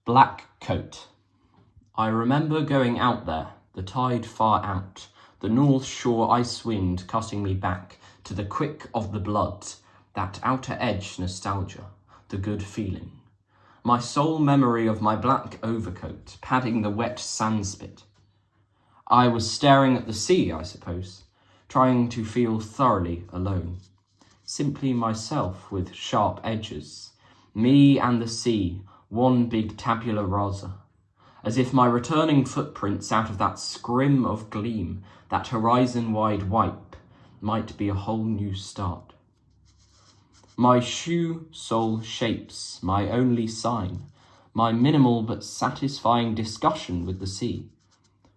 Black coat. I remember going out there, the tide far out, the North Shore ice wind cutting me back to the quick of the blood, that outer edge nostalgia, the good feeling. My sole memory of my black overcoat padding the wet sandspit. I was staring at the sea, I suppose, trying to feel thoroughly alone. Simply myself with sharp edges, me and the sea, one big tabula rasa, as if my returning footprints out of that scrim of gleam, that horizon-wide wipe, might be a whole new start. My shoe sole shapes, my only sign, my minimal but satisfying discussion with the sea,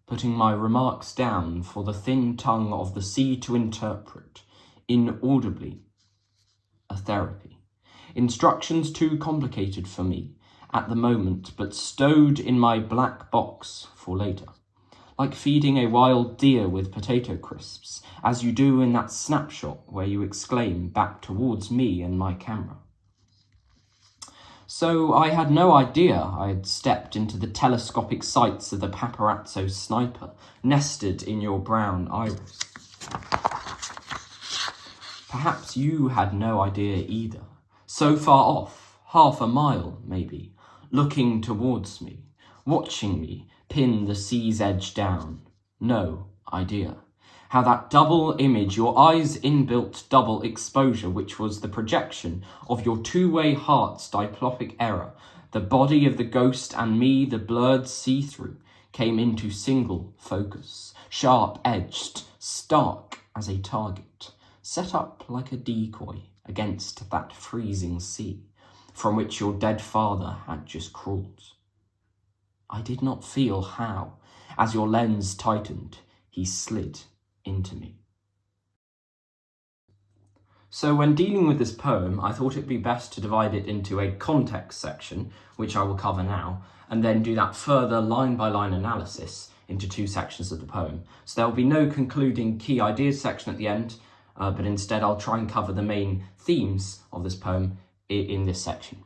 putting my remarks down for the thin tongue of the sea to interpret, inaudibly, a therapy. Instructions too complicated for me at the moment, but stowed in my black box for later. Like feeding a wild deer with potato crisps, as you do in that snapshot where you exclaim back towards me and my camera. So I had no idea I had stepped into the telescopic sights of the paparazzo sniper, nested in your brown iris. Perhaps you had no idea either. So far off, half a mile maybe, looking towards me, watching me pin the sea's edge down. No idea. How that double image, your eyes' inbuilt double exposure, which was the projection of your two-way heart's diplopic error, the body of the ghost and me, the blurred see-through, came into single focus, sharp-edged, stark as a target, set up like a decoy against that freezing sea, from which your dead father had just crawled. I did not feel how, as your lens tightened, he slid into me. So when dealing with this poem, I thought it'd be best to divide it into a context section, which I will cover now, and then do that further line-by-line analysis into two sections of the poem. So there will be no concluding key ideas section at the end, but instead I'll try and cover the main themes of this poem in this section.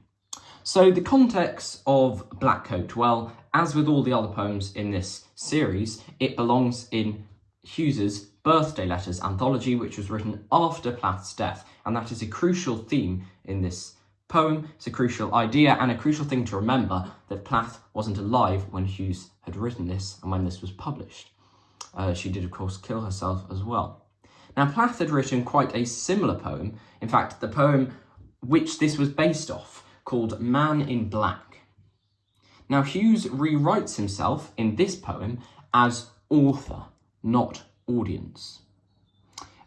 So the context of Black Coat, well, as with all the other poems in this series, it belongs in Hughes's Birthday Letters anthology, which was written after Plath's death, and that is a crucial theme in this poem. It's a crucial idea and a crucial thing to remember, that Plath wasn't alive when Hughes had written this and when this was published. She did, of course, kill herself as well. Now, Plath had written quite a similar poem, in fact, the poem which this was based off, called Man in Black. Now, Hughes rewrites himself in this poem as author, not audience,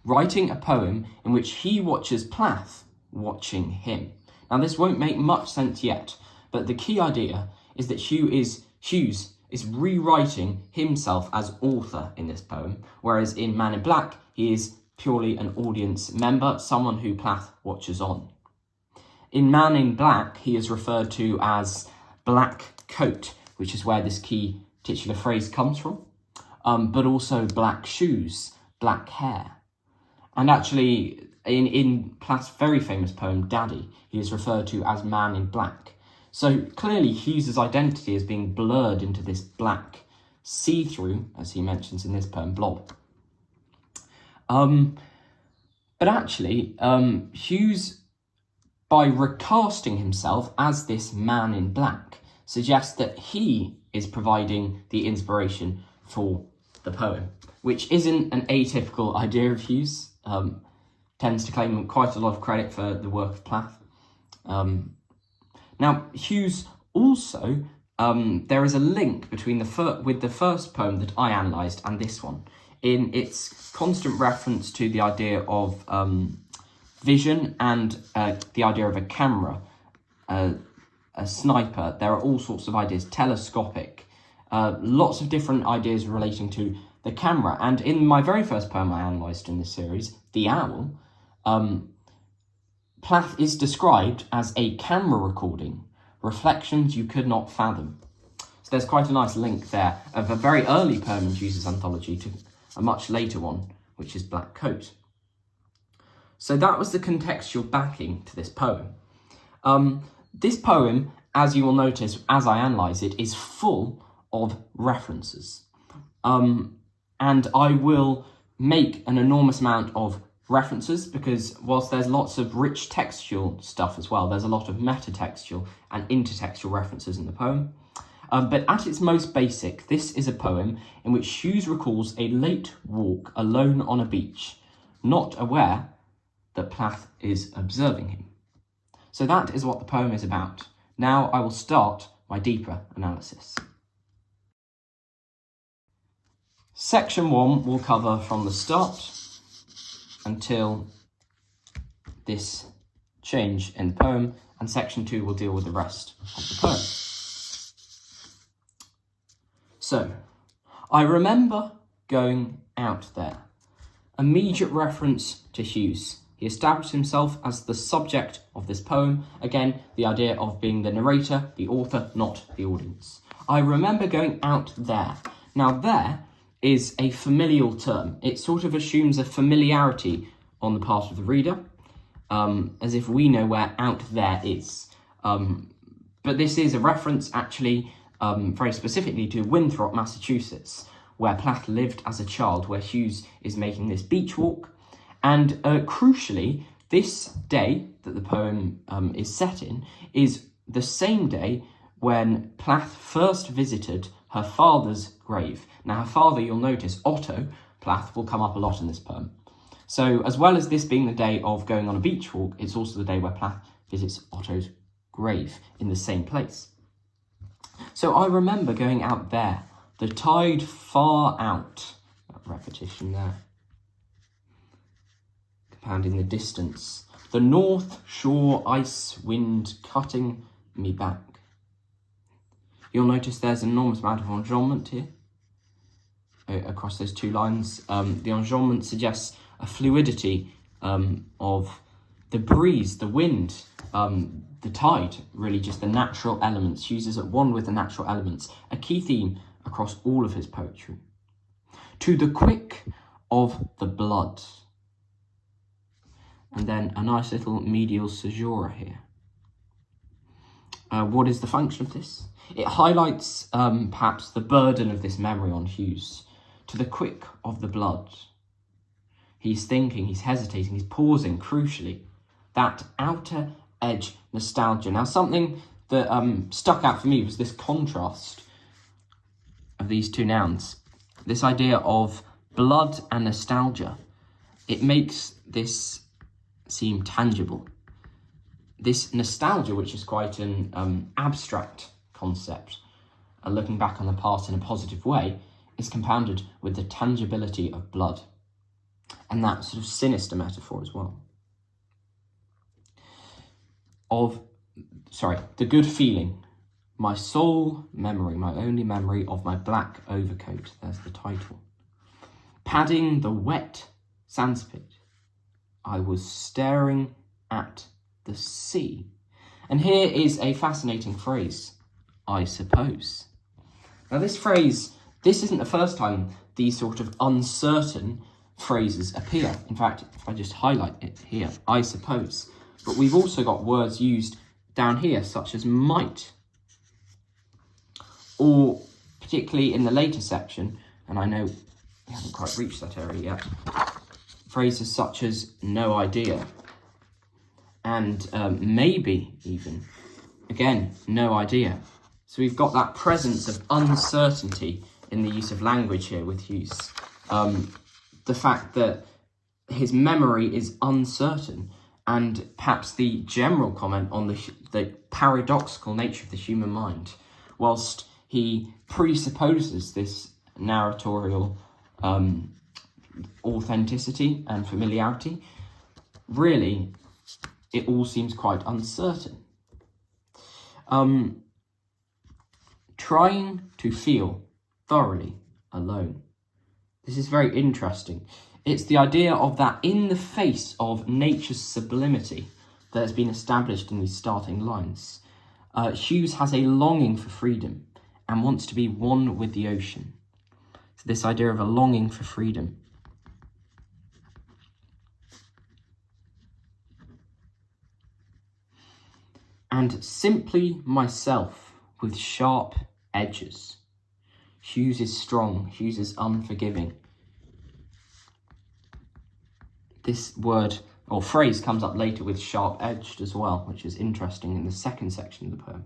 writing a poem in which he watches Plath watching him. Now, this won't make much sense yet, but the key idea is that Hughes is rewriting himself as author in this poem, whereas in Man in Black, he is purely an audience member, someone who Plath watches on. In Man in Black, he is referred to as Black Coat, which is where this key titular phrase comes from, but also black shoes, black hair. And actually, in Plath's very famous poem, Daddy, he is referred to as Man in Black. So clearly Hughes's identity is being blurred into this black see-through, as he mentions in this poem, blob. But actually, Hughes, by recasting himself as this Man in Black, suggests that he is providing the inspiration for the poem, which isn't an atypical idea of Hughes. Tends to claim quite a lot of credit for the work of Plath. Now, Hughes also, there is a link between with the first poem that I analysed and this one, in its constant reference to the idea of vision and the idea of a camera, a sniper. There are all sorts of ideas, telescopic, lots of different ideas relating to the camera. And in my very first poem I analysed in this series, The Owl, Plath is described as a camera recording, reflections you could not fathom. So there's quite a nice link there of a very early poem in Hughes's anthology to a much later one, which is Black Coat. So that was the contextual backing to this poem. This poem as you will notice as I analyse it, is full of references. And I will make an enormous amount of references because whilst there's lots of rich textual stuff as well, there's a lot of metatextual and intertextual references in the poem. But at its most basic, this is a poem in which Hughes recalls a late walk alone on a beach, not aware that Plath is observing him. So that is what the poem is about. Now I will start my deeper analysis. Section 1 will cover from the start until this change in the poem, and section 2 will deal with the rest of the poem. So, I remember going out there. Immediate reference to Hughes. He established himself as the subject of this poem. Again, the idea of being the narrator, the author, not the audience. I remember going out there. Now, there is a familial term. It sort of assumes a familiarity on the part of the reader, as if we know where out there is. But this is a reference, actually, very specifically to Winthrop, Massachusetts, where Plath lived as a child, where Hughes is making this beach walk. And crucially, this day that the poem is set in is the same day when Plath first visited her father's grave. Now, her father, you'll notice, Otto Plath, will come up a lot in this poem. So, as well as this being the day of going on a beach walk, it's also the day where Plath visits Otto's grave in the same place. So, I remember going out there, the tide far out. That repetition there. Compounding the distance. The north shore ice wind cutting me back. You'll notice there's an enormous amount of enjambment here across those two lines. The enjambment suggests a fluidity of the breeze, the wind, the tide, really just the natural elements. Hughes is at one with the natural elements, a key theme across all of his poetry. To the quick of the blood. And then a nice little medial caesura here. What is the function of this? It highlights perhaps the burden of this memory on Hughes. To the quick of the blood. He's thinking, he's hesitating, he's pausing, crucially. That outer edge nostalgia. Now, something that stuck out for me was this contrast of these two nouns. This idea of blood and nostalgia. It makes this seem tangible. This nostalgia, which is quite an abstract concept, looking back on the past in a positive way, is compounded with the tangibility of blood, and that sort of sinister metaphor as well. The good feeling, my sole memory, my only memory of my black overcoat, there's the title. Padding the wet sandspit, I was staring at the sea. And here is a fascinating phrase, I suppose. Now this phrase, this isn't the first time these sort of uncertain phrases appear. In fact, if I just highlight it here, I suppose. But we've also got words used down here, such as might. Or, particularly in the later section, and I know we haven't quite reached that area yet, phrases such as no idea. And maybe even. Again, no idea. So we've got that presence of uncertainty in the use of language here with Hughes. The fact that his memory is uncertain, and perhaps the general comment on the paradoxical nature of the human mind, whilst he presupposes this narratorial authenticity and familiarity, really, it all seems quite uncertain. Trying to feel thoroughly alone. This is very interesting. It's the idea of that in the face of nature's sublimity that has been established in these starting lines. Hughes has a longing for freedom and wants to be one with the ocean. So this idea of a longing for freedom. and simply myself with sharp edges. Hughes is strong, Hughes is unforgiving. This word or phrase comes up later with sharp-edged as well, which is interesting in the second section of the poem.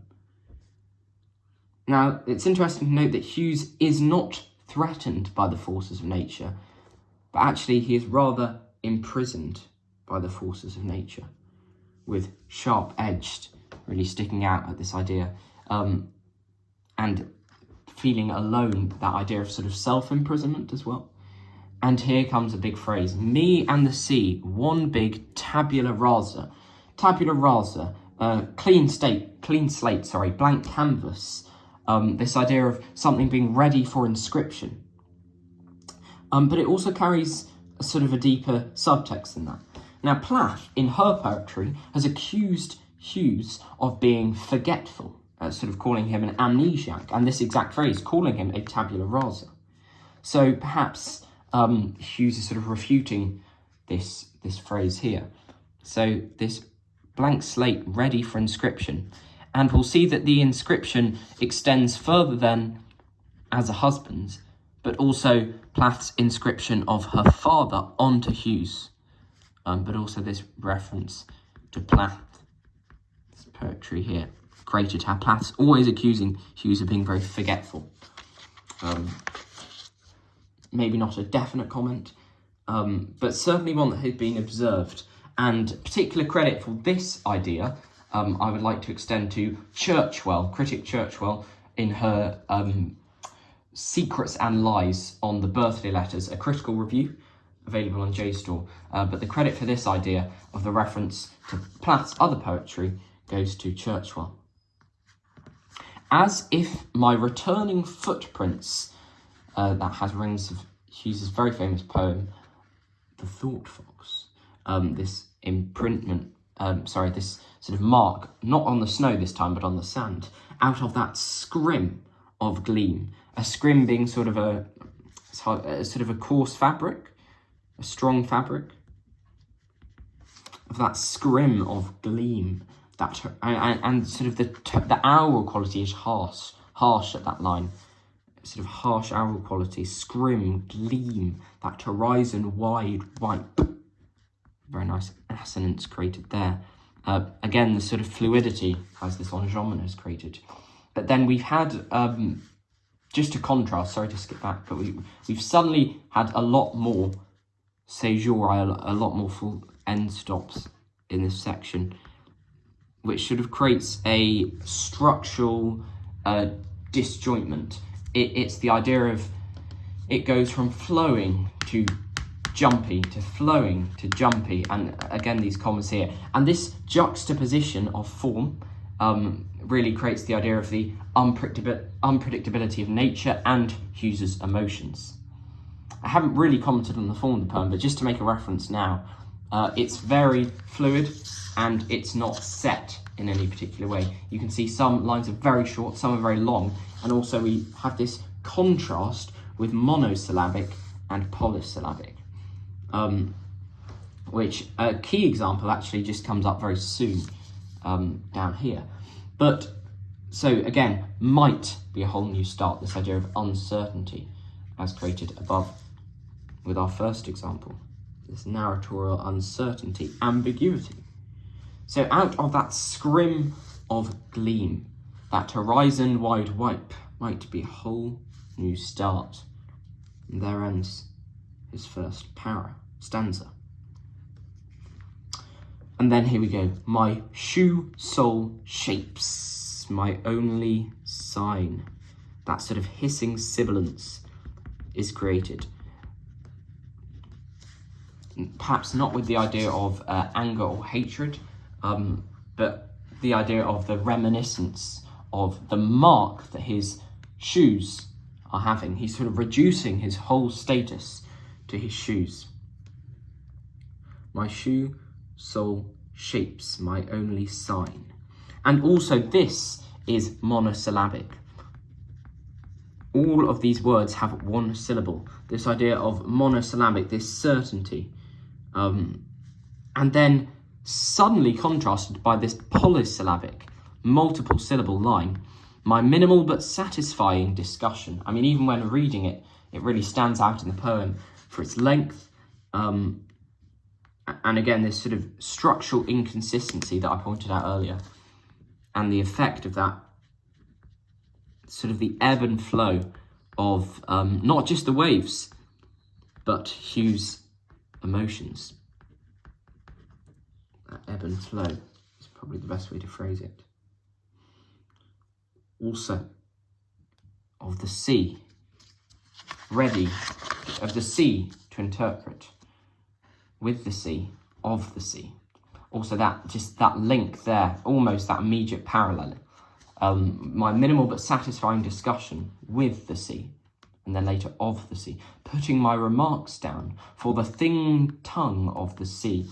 Now, it's interesting to note that Hughes is not threatened by the forces of nature, but actually he is rather imprisoned by the forces of nature, with sharp-edged really sticking out at this idea, and feeling alone, that idea of sort of self-imprisonment as well. And here comes a big phrase: me and the sea, one big tabula rasa. Tabula rasa, clean slate, blank canvas. This idea of something being ready for inscription. But it also carries a sort of a deeper subtext than that. Now, Plath, in her poetry, has accused Hughes of being forgetful, sort of calling him an amnesiac, and this exact phrase, calling him a tabula rasa. So perhaps Hughes is sort of refuting this phrase here. So this blank slate ready for inscription. And we'll see that the inscription extends further than as a husband, but also Plath's inscription of her father onto Hughes, but also this reference to Plath's poetry here. Created how Plath's always accusing Hughes of being very forgetful. Maybe not a definite comment, but certainly one that had been observed. And particular credit for this idea I would like to extend to Churchwell, critic Churchwell, in her Secrets and Lies on the Birthday Letters, a critical review available on JSTOR. But the credit for this idea of the reference to Plath's other poetry goes to Churchwell. As if my returning footprints, that has rings of Hughes' very famous poem, The Thought Fox, this imprintment, this sort of mark, not on the snow this time, but on the sand, out of that scrim of gleam. A scrim being sort of a coarse fabric, a strong fabric. Of that scrim of gleam, that and sort of the aural quality is harsh at that line. Sort of harsh aural quality, scrim, gleam, that horizon wide wipe. Very nice assonance created there. Again, the sort of fluidity as this enjambment is created. But then we've had, just to contrast, sorry to skip back, but we've suddenly had a lot more caesura, a lot more full end stops in this section, which sort of creates a structural disjointment. It's the idea of it goes from flowing to jumpy, to flowing to jumpy, and again these commas here. And this juxtaposition of form really creates the idea of the unpredictability of nature and Hughes's emotions. I haven't really commented on the form of the poem, but just to make a reference now, it's very fluid and it's not set in any particular way. You can see some lines are very short, some are very long, and also we have this contrast with monosyllabic and polysyllabic, which a key example actually just comes up very soon down here. But so again, might be a whole new start, this idea of uncertainty as created above with our first example, this narratorial uncertainty, ambiguity. So out of that scrim of gleam, that horizon wide wipe might be a whole new start. And there ends his first stanza. And then here we go. My shoe sole shapes, my only sign. That sort of hissing sibilance is created. Perhaps not with the idea of anger or hatred, but the idea of the reminiscence of the mark that his shoes are having. He's sort of reducing his whole status to his shoes. My shoe sole shapes, my only sign. And also this is monosyllabic. All of these words have one syllable. This idea of monosyllabic, this certainty. And then suddenly contrasted by this polysyllabic. multiple syllable line, my minimal but satisfying discussion. I mean, even when reading it, it really stands out in the poem for its length, and again, this sort of structural inconsistency that I pointed out earlier, and the effect of that, sort of the ebb and flow of not just the waves, but Hughes' emotions. That ebb and flow is probably the best way to phrase it. Also, of the sea, ready, of the sea to interpret, with the sea, of the sea. Also that link there, almost that immediate parallel. My minimal but satisfying discussion with the sea, and then later of the sea. Putting my remarks down for the thin tongue of the sea,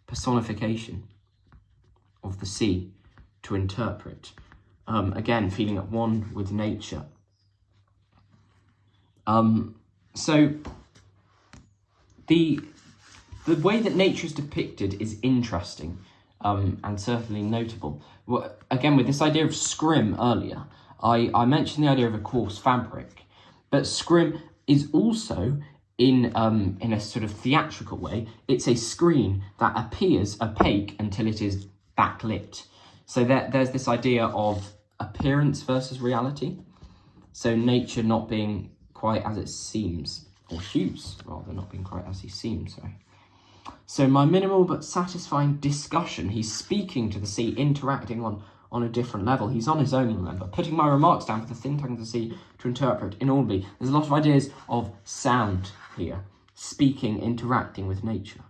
personification of the sea to interpret. Again, feeling at one with nature. So the way that nature is depicted is interesting, and certainly notable. Well, again, with this idea of scrim earlier, I mentioned the idea of a coarse fabric, but scrim is also, in a sort of theatrical way, it's a screen that appears opaque until it is backlit. So there's this idea of appearance versus reality. So nature not being quite as it seems, or Hughes rather not being quite as he seems, sorry. So my minimal but satisfying discussion, he's speaking to the sea, interacting on a different level. He's on his own, remember. Putting my remarks down for the thin tongue of the sea to interpret inaudibly. There's a lot of ideas of sound here, speaking, interacting with nature.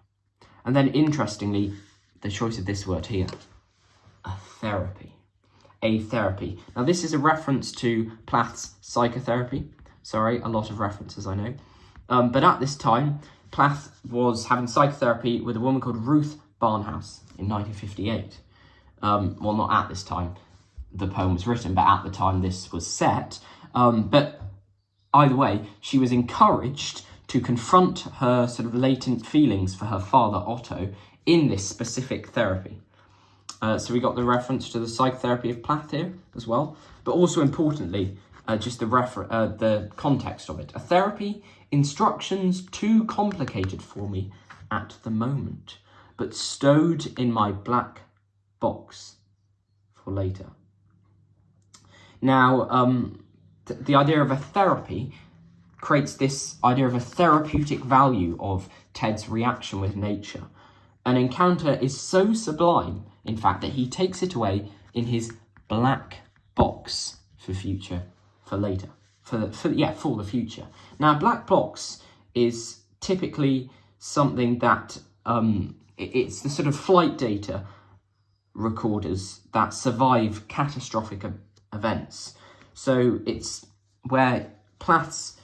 And then, interestingly, the choice of this word here, a therapy. A therapy. Now, this is a reference to Plath's psychotherapy. Sorry, a lot of references, I know. But at this time, Plath was having psychotherapy with a woman called Ruth Barnhouse in 1958. Well, not at this time the poem was written, but at the time this was set. But either way, she was encouraged to confront her sort of latent feelings for her father, Otto, in this specific therapy. So we got the reference to the psychotherapy of Plath here as well, but also importantly, just the context of it. A therapy, instructions too complicated for me at the moment, but stowed in my black box for later. Now, the idea of a therapy creates this idea of a therapeutic value of Ted's reaction with nature. An encounter is so sublime, in fact, that he takes it away in his black box for later. For the future. Now, black box is typically something that it's the sort of flight data recorders that survive catastrophic events. So it's where Plath's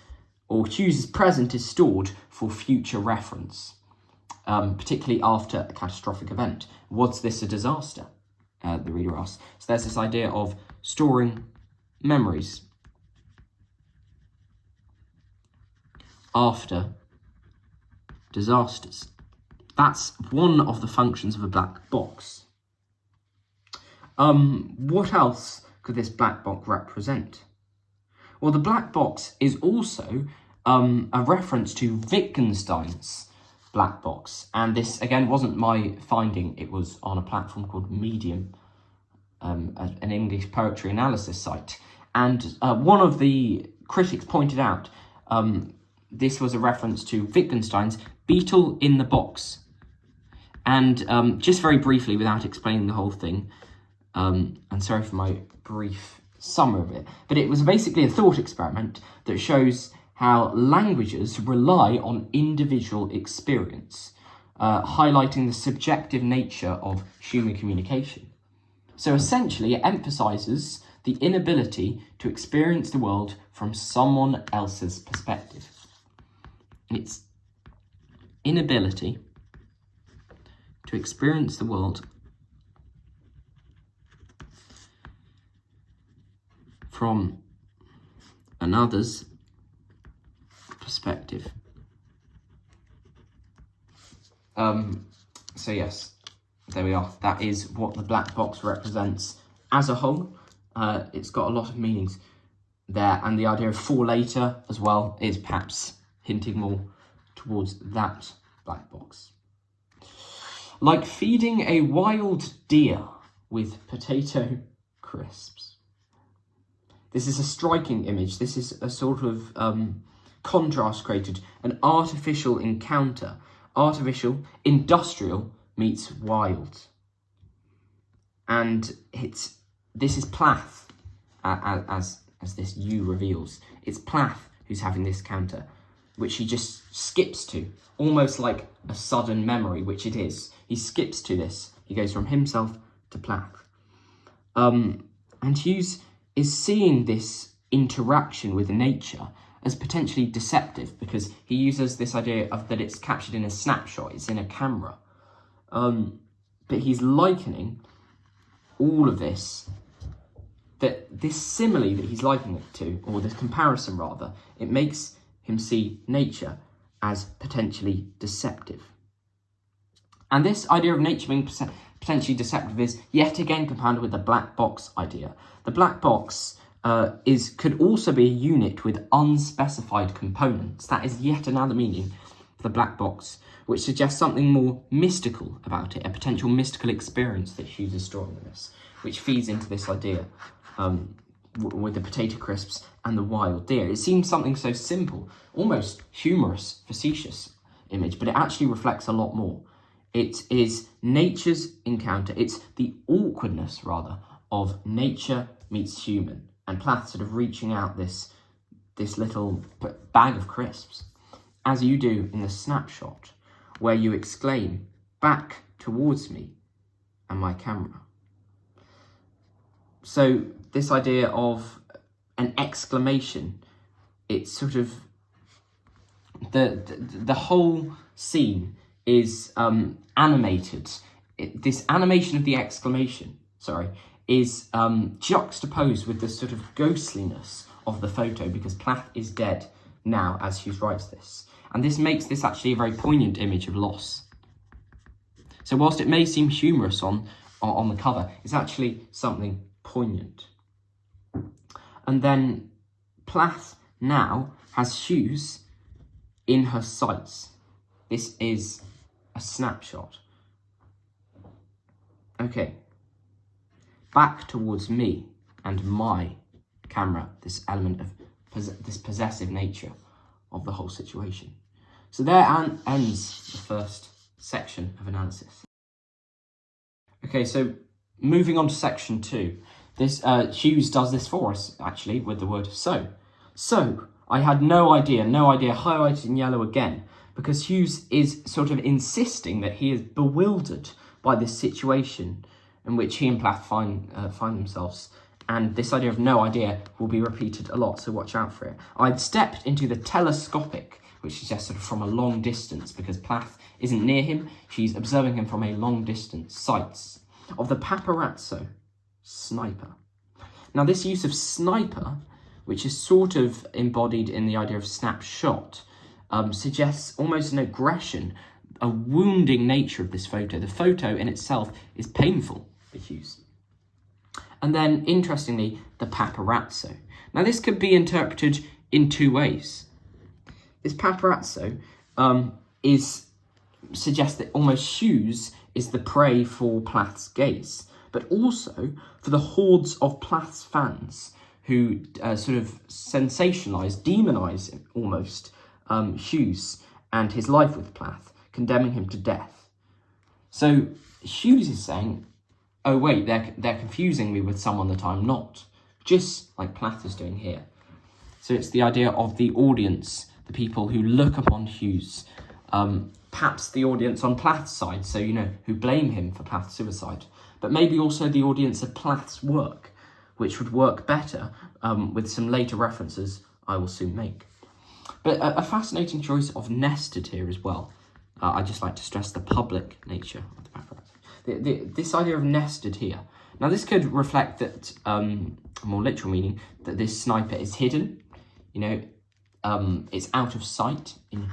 or Hughes' present is stored for future reference, particularly after a catastrophic event. Was this a disaster? The reader asks. So there's this idea of storing memories after disasters. That's one of the functions of a black box. What else could this black box represent? Well, the black box is also a reference to Wittgenstein's black box. And this, again, wasn't my finding. It was on a platform called Medium, an English poetry analysis site. And one of the critics pointed out this was a reference to Wittgenstein's Beetle in the Box. And just very briefly, without explaining the whole thing, and sorry for my brief summary of it, but it was basically a thought experiment that shows how languages rely on individual experience, highlighting the subjective nature of human communication. So essentially, it emphasises the inability to experience the world from someone else's perspective. It's inability to experience the world from another's perspective. So yes, there we are. That is what the black box represents as a whole, it's got a lot of meanings there, and the idea of for later as well is perhaps hinting more towards that black box. Like feeding a wild deer with potato crisps. This is a striking image. This is a sort of contrast created, an artificial encounter. Artificial, industrial meets wild. And this is Plath, as this U reveals. It's Plath who's having this counter, which he just skips to, almost like a sudden memory, which it is. He skips to this. He goes from himself to Plath. And Hughes is seeing this interaction with nature as potentially deceptive, because he uses this idea of that it's captured in a snapshot, it's in a camera. But he's likening all of this, that this simile that he's likening it to, or this comparison rather, it makes him see nature as potentially deceptive. And this idea of nature being potentially deceptive is yet again compounded with the black box idea. The black box could also be a unit with unspecified components. That is yet another meaning for the black box, which suggests something more mystical about it, a potential mystical experience that Hughes is drawing in this, which feeds into this idea with the potato crisps and the wild deer. It seems something so simple, almost humorous, facetious image, but it actually reflects a lot more. It is nature's encounter. It's the awkwardness, rather, of nature meets human, and Plath sort of reaching out this little bag of crisps, as you do in the snapshot, where you exclaim, "Back towards me and my camera." So this idea of an exclamation, it's sort of, the whole scene is animated. This animation of the exclamation, is juxtaposed with the sort of ghostliness of the photo, because Plath is dead now as Hughes writes this. And this makes this actually a very poignant image of loss. So whilst it may seem humorous on the cover, it's actually something poignant. And then Plath now has Hughes in her sights. This is a snapshot. Okay. Back towards me and my camera, this element of this possessive nature of the whole situation. So there ends the first section of analysis. Okay, so moving on to section 2. This Hughes does this for us, actually, with the word so. So, I had no idea, highlighted in yellow again, because Hughes is sort of insisting that he is bewildered by this situation in which he and Plath find themselves. And this idea of no idea will be repeated a lot, so watch out for it. I'd stepped into the telescopic, which suggests sort of from a long distance, because Plath isn't near him, she's observing him from a long distance, sights, of the paparazzo, sniper. Now this use of sniper, which is sort of embodied in the idea of snapshot, suggests almost an aggression, a wounding nature of this photo. The photo in itself is painful for Hughes. And then, interestingly, the paparazzo. Now this could be interpreted in two ways. This paparazzo suggests that almost Hughes is the prey for Plath's gaze, but also for the hordes of Plath's fans who sort of sensationalise, demonise almost Hughes and his life with Plath, condemning him to death. So Hughes is saying, oh wait, they're confusing me with someone that I'm not, just like Plath is doing here. So it's the idea of the audience, the people who look upon Hughes, perhaps the audience on Plath's side, so who blame him for Plath's suicide, but maybe also the audience of Plath's work, which would work better with some later references I will soon make. But a fascinating choice of nested here as well. I'd just like to stress the public nature of the paparazzi. This idea of nested here. Now this could reflect that, a more literal meaning, that this sniper is hidden. It's out of sight in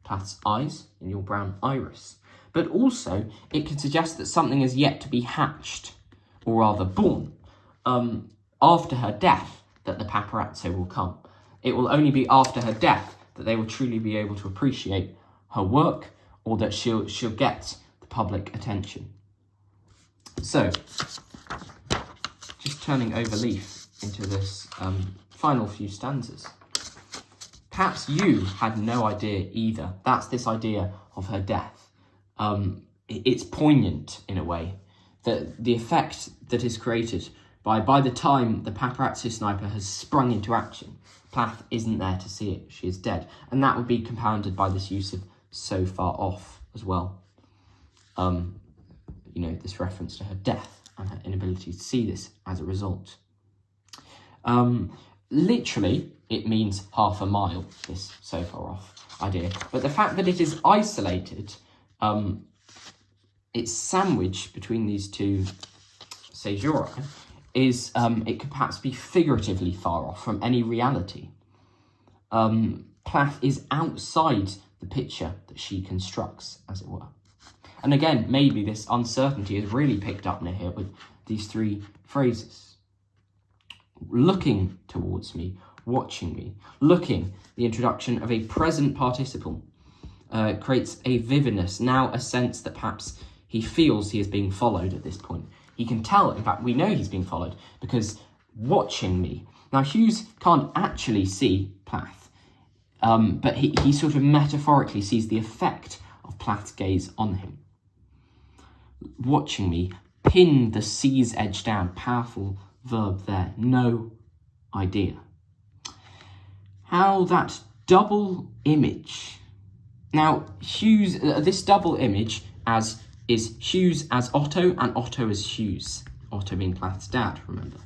Plath's eyes, in your brown iris. But also, it could suggest that something is yet to be hatched, or rather born. after her death that the paparazzo will come. It will only be after her death that they will truly be able to appreciate her work, or that she'll get the public attention. So, just turning over leaf into this final few stanzas. Perhaps you had no idea either. That's this idea of her death. It's poignant in a way, that the effect that is created by the time the paparazzi sniper has sprung into action, Plath isn't there to see it. She is dead. And that would be compounded by this use of so far off as well. This reference to her death and her inability to see this as a result. Literally, it means half a mile, this so far off idea. But the fact that it is isolated, it's sandwiched between these two caesura, is it could perhaps be figuratively far off from any reality. Plath is outside the picture that she constructs, as it were. And again, maybe this uncertainty is really picked up here with these three phrases. Looking towards me, watching me. Looking, the introduction of a present participle, creates a vividness, now a sense that perhaps he feels he is being followed at this point. He can tell, in fact, we know he's being followed, because watching me. Now, Hughes can't actually see Plath, but he sort of metaphorically sees the effect of Plath's gaze on him. Watching me, pin the sea's edge down, powerful verb there, no idea. How that double image. Now, Hughes, this double image is Hughes as Otto and Otto as Hughes. Otto being Plath's dad, remember.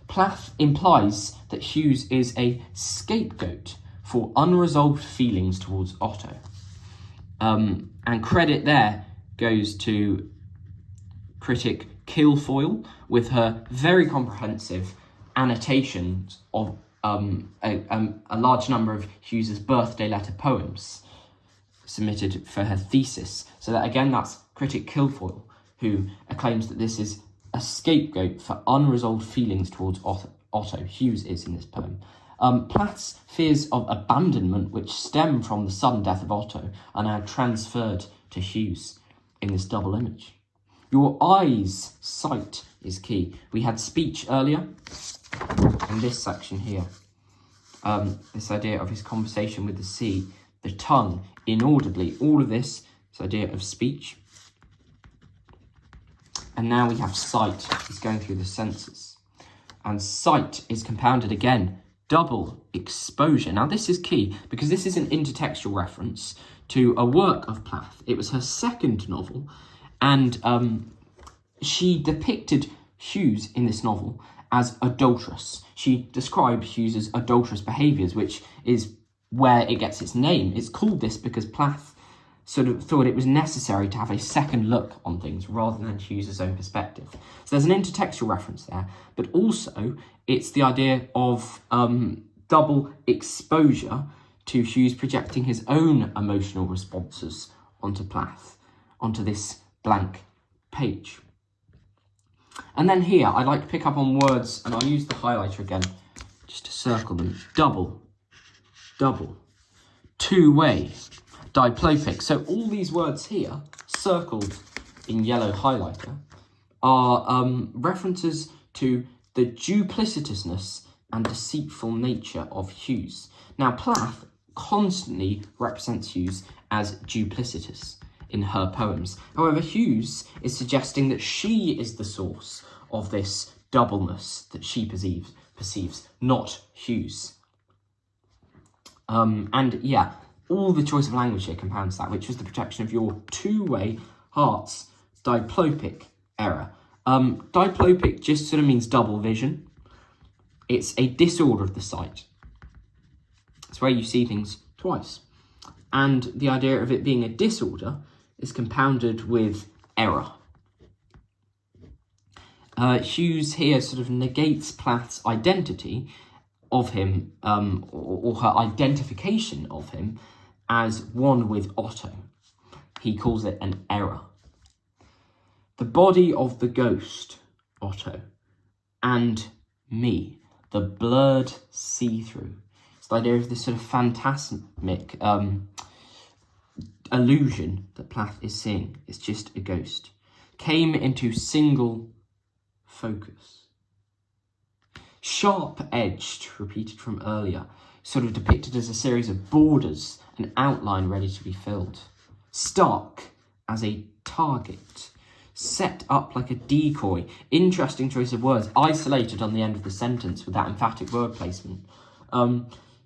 Plath implies that Hughes is a scapegoat for unresolved feelings towards Otto. And credit there goes to critic Kilfoyle with her very comprehensive annotations of a large number of Hughes's birthday letter poems submitted for her thesis. So that again, that's critic Kilfoyle, who acclaims that this is a scapegoat for unresolved feelings towards Otto. Hughes is in this poem. Plath's fears of abandonment, which stem from the sudden death of Otto, are now transferred to Hughes in this double image. Your eyes' sight is key. We had speech earlier in this section here. This idea of his conversation with the sea, the tongue, inaudibly, all of this idea of speech. And now we have sight. He's going through the senses. And sight is compounded again, double exposure. Now this is key, because this is an intertextual reference to a work of Plath. It was her second novel, and she depicted Hughes in this novel as adulterous. She described Hughes's adulterous behaviours, which is where it gets its name. It's called this because Plath sort of thought it was necessary to have a second look on things rather than Hughes's own perspective. So there's an intertextual reference there, but also it's the idea of double exposure to Hughes projecting his own emotional responses onto Plath, onto this blank page. And then here, I'd like to pick up on words, and I'll use the highlighter again just to circle them. Double, two-way, diplopic. So all these words here, circled in yellow highlighter, are references to the duplicitousness and deceitful nature of Hughes. Now, Plath constantly represents Hughes as duplicitous in her poems. However, Hughes is suggesting that she is the source of this doubleness that she perceives, not Hughes. And yeah, all the choice of language here compounds that, which was the protection of your two-way heart's diplopic error. Diplopic just sort of means double vision. It's a disorder of the sight. It's where you see things twice. And the idea of it being a disorder is compounded with error. Hughes here sort of negates Plath's identity of him, or her identification of him, as one with Otto. He calls it an error. The body of the ghost, Otto. and me, the blurred see-through. It's the idea of this sort of phantasmic illusion that Plath is seeing. It's just a ghost. Came into single focus. Sharp-edged, repeated from earlier, sort of depicted as a series of borders, an outline ready to be filled. Stark as a target. Set up like a decoy. Interesting choice of words, isolated on the end of the sentence with that emphatic word placement.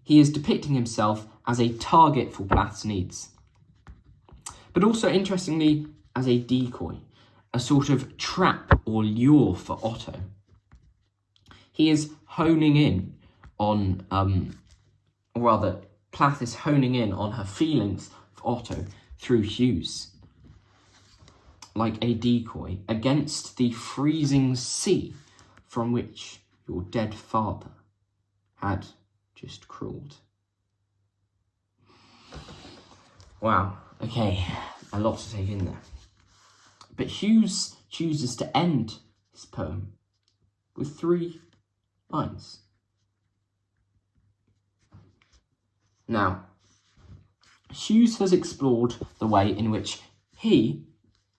He is depicting himself as a target for Plath's needs. But also, interestingly, as a decoy, a sort of trap or lure for Otto. He is honing in on, or rather, Plath is honing in on her feelings for Otto through Hughes, like a decoy against the freezing sea from which your dead father had just crawled. Wow, okay, a lot to take in there. But Hughes chooses to end his poem with 3 lines. Now, Hughes has explored the way in which he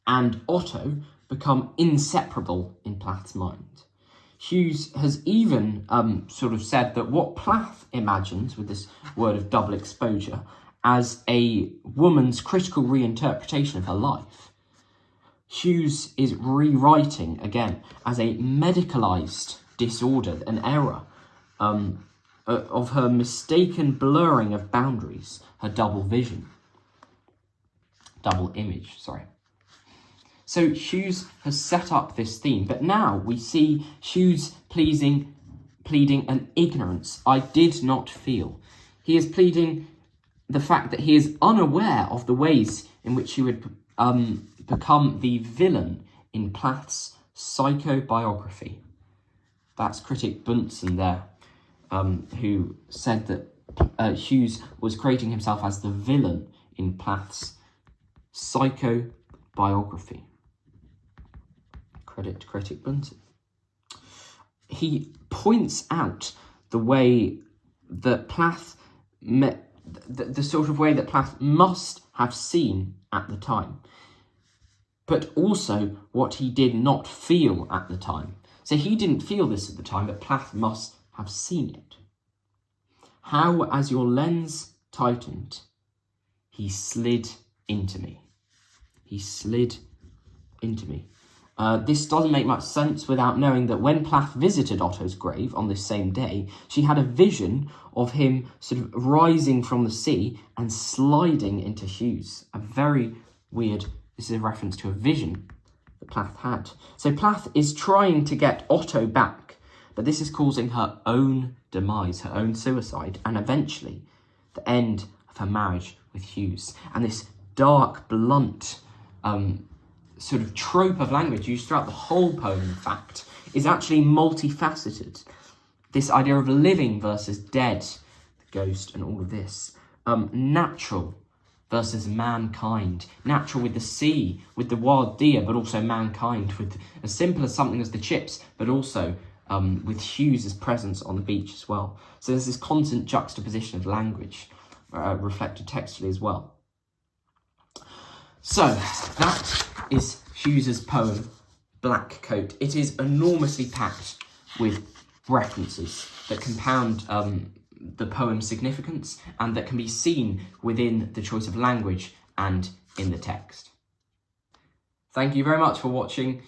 and Otto become inseparable in Plath's mind. Hughes has even sort of said that what Plath imagines with this word of double exposure as a woman's critical reinterpretation of her life, Hughes is rewriting again as a medicalised disorder, an error of her mistaken blurring of boundaries, her double image. So Hughes has set up this theme, but now we see Hughes pleading an ignorance I did not feel. He is pleading the fact that he is unaware of the ways in which he would become the villain in Plath's psychobiography. That's critic Bunsen there, who said that Hughes was creating himself as the villain in Plath's psychobiography. Credit to critic Bunsen. He points out the way that Plath the sort of way that Plath must have seen at the time, but also what he did not feel at the time. So he didn't feel this at the time, but Plath must have seen it. How, as your lens tightened, he slid into me. He slid into me. This doesn't make much sense without knowing that when Plath visited Otto's grave on this same day, she had a vision of him sort of rising from the sea and sliding into Hughes. A very weird, this is a reference to a vision that Plath had. So Plath is trying to get Otto back, but this is causing her own demise, her own suicide, and eventually the end of her marriage with Hughes. And this dark, blunt, sort of trope of language used throughout the whole poem, in fact, is actually multifaceted. This idea of living versus dead, the ghost and all of this. Natural versus mankind. Natural with the sea, with the wild deer, but also mankind with as simple as something as the chips, but also with Hughes' presence on the beach as well. So there's this constant juxtaposition of language reflected textually as well. So that is Hughes' poem, Black Coat. It is enormously packed with references that compound the poem's significance and that can be seen within the choice of language and in the text. Thank you very much for watching.